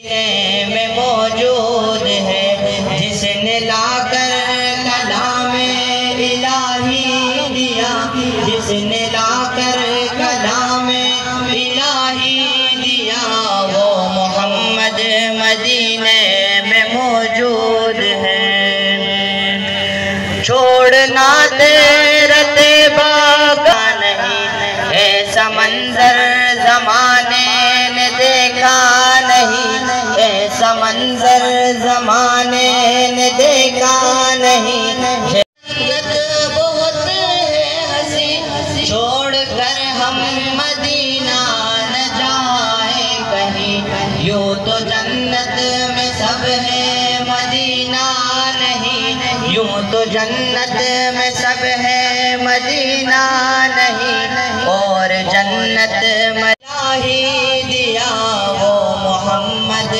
में मौजूद है, जिसने लाकर कलाम इलाही दिया, जिसने लाकर कलाम इलाही दिया, वो मोहम्मद मदीने में मौजूद है। छोड़ना तेरा तैबा का नहीं है समंदर, ज़माने ने देखा नहीं है समंदर, ज़माने ने देखा नहीं। बहुत है हंसी, छोड़ कर हम मदीना न जाए कहीं, यूं तो जन्नत में सब है मदीना नहीं, यूं तो जन्नत में सब है मदीना नहीं। और जन्नत में इलाही दिया, वो मोहम्मद